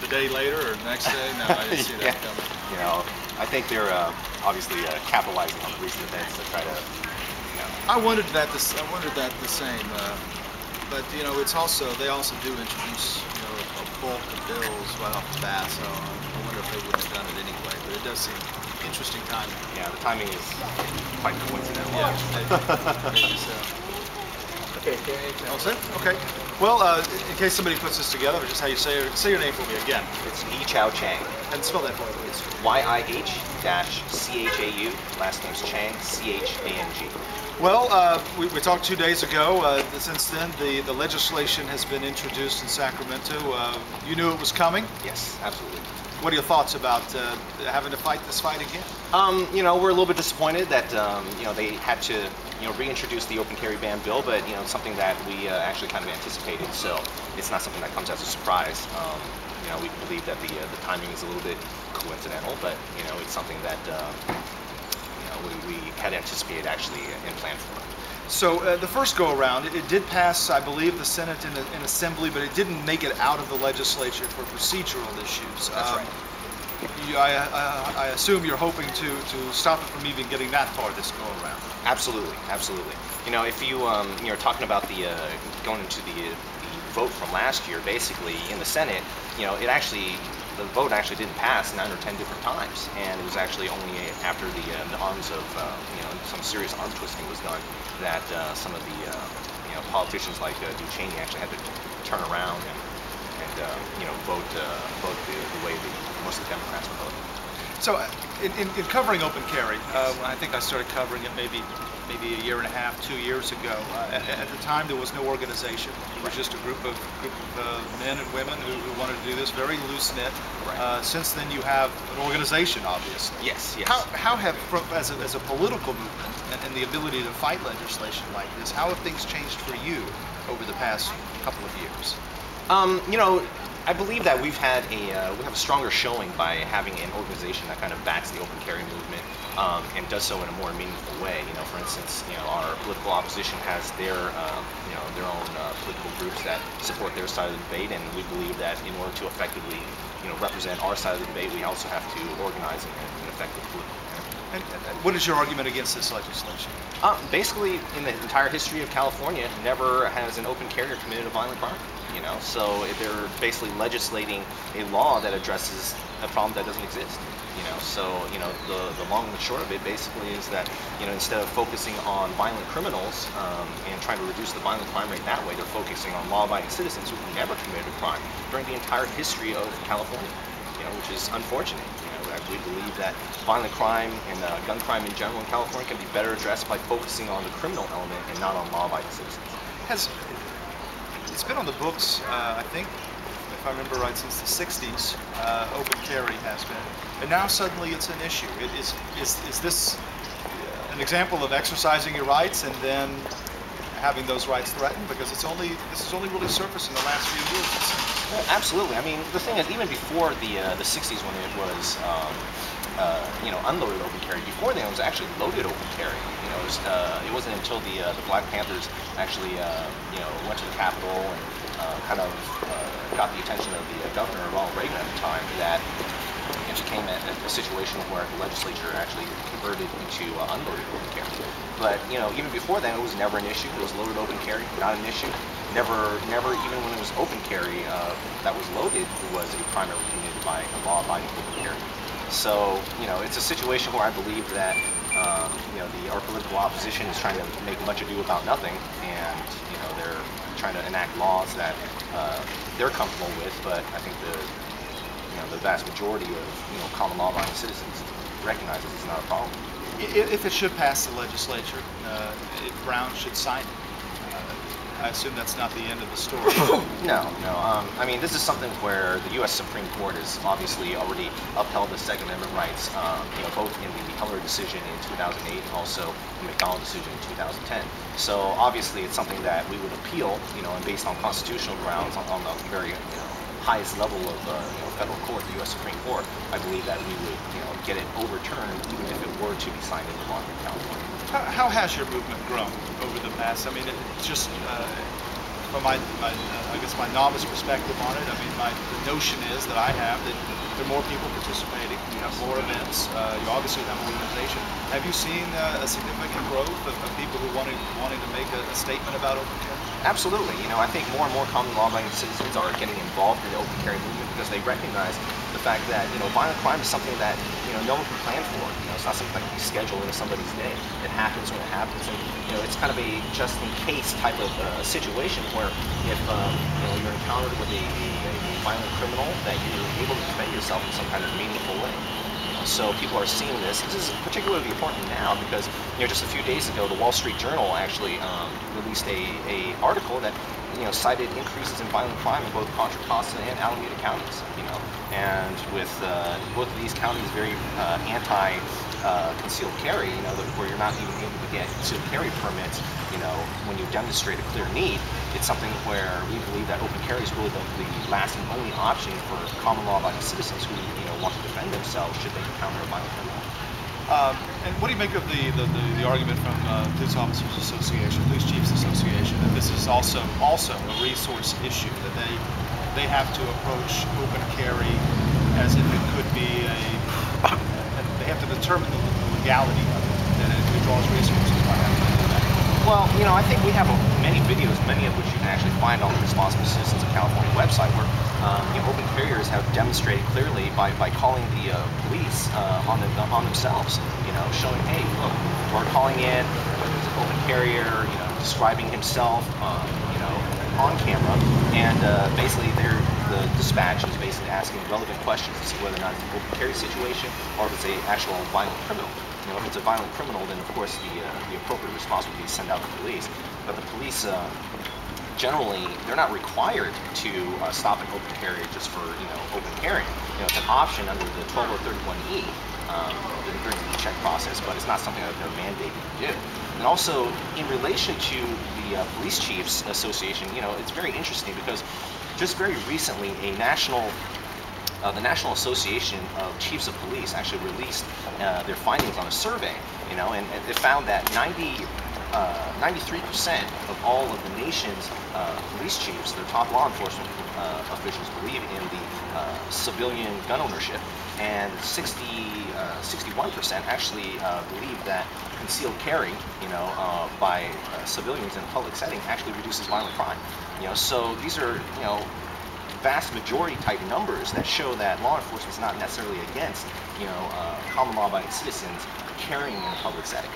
the day later or the next day? No, I didn't see that coming. You know, I think they're obviously capitalizing on the recent events to try to, I wondered that the same. But you know, it's also they also do introduce a bulk of bills right off the bat. So I wonder if they would have done it anyway. But it does seem interesting timing. Yeah, the timing is quite coincidental. Yeah, maybe so. Okay, all set? Okay. Well, in case somebody puts this together, just how you say your name for me again. It's Yih-Chau Chang. And spell that for me, please. Y-I-H-C-H-A-U. Last name's Chang, C-H-A-N-G. Well, we talked 2 days ago. Since then, the legislation has been introduced in Sacramento. You knew it was coming? Yes, absolutely. What are your thoughts about having to fight this fight again? You know, we're a little bit disappointed that they had to reintroduce the open carry ban bill, but it's something that we actually kind of anticipated, so it's not something that comes as a surprise. We believe that the timing is a little bit coincidental, but it's something that we had anticipated actually and planned for. So the first go-around, it did pass, I believe, the Senate in Assembly, but it didn't make it out of the legislature for procedural issues. That's right. I assume you're hoping to stop it from even getting that far this go-around. Absolutely, absolutely. If you're talking about the going into the vote from last year, basically in the Senate, the vote actually didn't pass 9 or 10 different times, and it was actually only after the arms of some serious arm twisting was done that some of the politicians like Cheney actually had to turn around and vote the way most of the Democrats were voting. So in covering open carry, I think I started covering it maybe a year and a half, 2 years ago. At the time, there was no organization. It was just a group of men and women who wanted to do this, very loose-knit. Right. Since then, you have an organization, obviously. Yes, yes. How have, as a political movement and the ability to fight legislation like this, how have things changed for you over the past couple of years? I believe that we have a stronger showing by having an organization that kind of backs the open carry movement and does so in a more meaningful way. For instance, our political opposition has their own political groups that support their side of the debate, and we believe that in order to effectively represent our side of the debate, we also have to organize in an effective political manner. And what is your argument against this legislation? Basically, in the entire history of California, never has an open carrier committed a violent crime. So they're basically legislating a law that addresses a problem that doesn't exist. So the long and the short of it basically is that instead of focusing on violent criminals and trying to reduce the violent crime rate that way, they're focusing on law-abiding citizens who never committed a crime during the entire history of California. Which is unfortunate. We believe that violent crime and gun crime in general in California can be better addressed by focusing on the criminal element and not on law-abiding citizens. It's been on the books, I think, if I remember right, since the 60s, open carry has been. And now suddenly it's an issue. Is this an example of exercising your rights and then having those rights threatened? Because this has only really surfaced in the last few years, it seems. Well, absolutely. I mean, the thing is, even before the 60s when it was unloaded open carry, before then it was actually loaded open carry. It wasn't until the Black Panthers actually went to the Capitol and kind of got the attention of the governor, Ronald Reagan, at the time, that it became a situation where the legislature actually converted into unloaded open carry. But even before then, it was never an issue. It was loaded open carry, not an issue. Never even when it was open carry that was loaded, it was a primarily committed by a law-abiding open carry. So it's a situation where I believe that our political opposition is trying to make much ado about nothing, and they're trying to enact laws that they're comfortable with. But I think the vast majority of common law-abiding citizens recognizes it's not a problem. If it should pass the legislature, if Brown should sign it, I assume that's not the end of the story. No. I mean, this is something where the U.S. Supreme Court has obviously already upheld the Second Amendment rights, both in the Heller decision in 2008 and also the McDonald decision in 2010. So obviously, it's something that we would appeal, and based on constitutional grounds, on the very highest level of federal court, the U.S. Supreme Court, I believe that we would get it overturned even if it were to be signed into law in California. How has your movement grown over the past? I mean, it's just from my I guess my novice perspective on it, I mean, the notion is that I have that there are more people participating. You have more events. You obviously have an organization. Have you seen a significant growth of people who wanting to make a statement about open carry? Absolutely. You know, I think more and more common law-abiding citizens are getting involved in the open carry movement because they recognize the fact that, you know, violent crime is something that, you know, no one can plan for. You know, it's not something that can be scheduled into somebody's day. It happens when it happens, and, you know, it's kind of a just-in-case type of situation where if, you know, you're encountered with a violent criminal, that you're able to defend yourself in some kind of meaningful way. So people are seeing this. This is particularly important now because, you know, just a few days ago, the Wall Street Journal actually released a article that, you know, cited increases in violent crime in both Contra Costa and Alameda counties. You know, and with both of these counties very anti concealed carry, you know, where you're not even able to get concealed carry permits, you know, when you demonstrate a clear need. It's something where we believe that open carry is really the last and only option for common law-abiding citizens who, you know, want to defend themselves should they encounter a violent criminal. And what do you make of the argument from Police Officers Association, Police Chiefs Association, that this is also a resource issue, that they have to approach open carry as if it could be they have to determine the legality of it, that it draws resources by having to do that? Well, you know, I think we have many videos, many of which you can actually find on the Responsible Citizens of California website, where you know, open carriers have demonstrated clearly by calling the police on themselves. You know, showing, hey, look, we're calling in, whether it's an open carrier, you know, describing himself, you know, on camera, and basically the dispatch is basically asking relevant questions to see whether or not it's an open carry situation or if it's an actual violent criminal. You know, if it's a violent criminal, then of course the appropriate response would be to send out the police. But the police, generally, they're not required to stop an open carry just for, you know, open carrying. You know, it's an option under the 12031E during the check process, but it's not something that they're mandated to do. And also, in relation to the Police Chiefs Association, you know, it's very interesting because just very recently, the National Association of Chiefs of Police actually released their findings on a survey, you know, and it found that 93% of all of the nation's police chiefs, their top law enforcement officials, believe in the civilian gun ownership, and 61% actually believe that concealed carry, you know, by civilians in a public setting actually reduces violent crime. You know, so these are, you know, vast majority type numbers that show that law enforcement is not necessarily against, you know, common law-abiding citizens carrying in a public setting.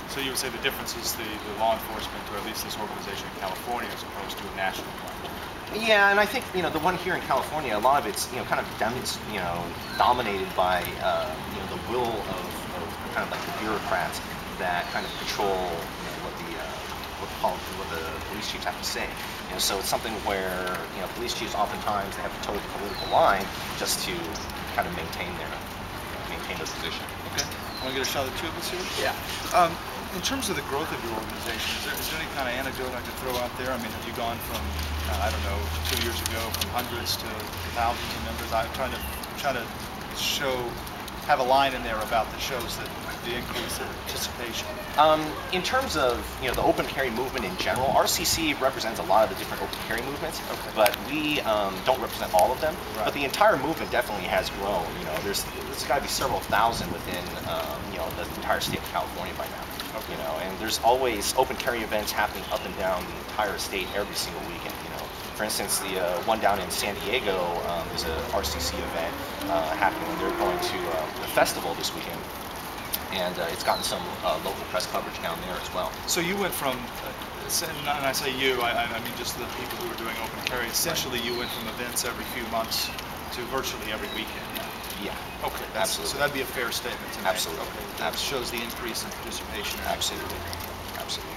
So you would say the difference is the law enforcement, or at least this organization in California, as opposed to a national one? Yeah, and I think, you know, the one here in California, a lot of it's, you know, kind of dominated by, you know, the will of kind of like the bureaucrats that kind of control, you know, what the police chiefs have to say. You know, so it's something where, you know, police chiefs oftentimes they have to toe the political line just to kind of maintain their position. Okay. Want to get a shot of the two of us here? Yeah. In terms of the growth of your organization, is there any kind of anecdote I could throw out there? I mean, have you gone from, I don't know, 2 years ago, from hundreds to thousands of members? I'm trying to have a line in there about that shows that the increase in participation. In terms of, you know, the open carry movement in general, RCC represents a lot of the different open carry movements, okay, but we don't represent all of them. Right. But the entire movement definitely has grown. You know, there's got to be several thousand within, you know, the entire state of California by now. Okay. You know, and there's always open carry events happening up and down the entire state every single weekend. You know, for instance, the one down in San Diego is a RCC event happening. They're going to the festival this weekend, and it's gotten some local press coverage down there as well. So you went from, and I say you, I mean just the people who are doing open carry. Essentially, you went from events every few months to virtually every weekend. Yeah. Okay. Absolutely. So that'd be a fair statement to make. Absolutely. Okay. That shows the increase in participation. Absolutely. Absolutely.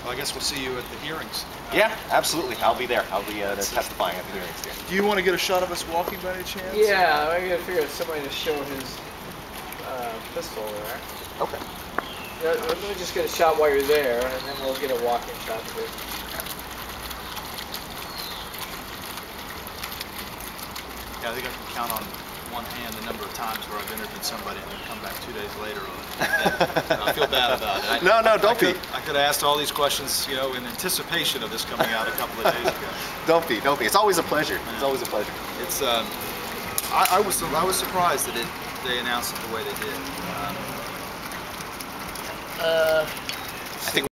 Well, I guess we'll see you at the hearings. Yeah, absolutely. I'll be there. I'll be testifying at the hearings there. Do you want to get a shot of us walking by any chance? Yeah, I gotta figure out somebody to show his pistol there. Okay. Yeah, let me just get a shot while you're there, and then we'll get a walking shot too. Yeah, I think I can count on one hand the number of times where I've interviewed somebody and then come back 2 days later. And I feel bad about it. No, don't be. I could have asked all these questions, you know, in anticipation of this coming out a couple of days ago. Don't be. It's always a pleasure. It's always a pleasure. It's I was surprised that they announced it the way they did. I think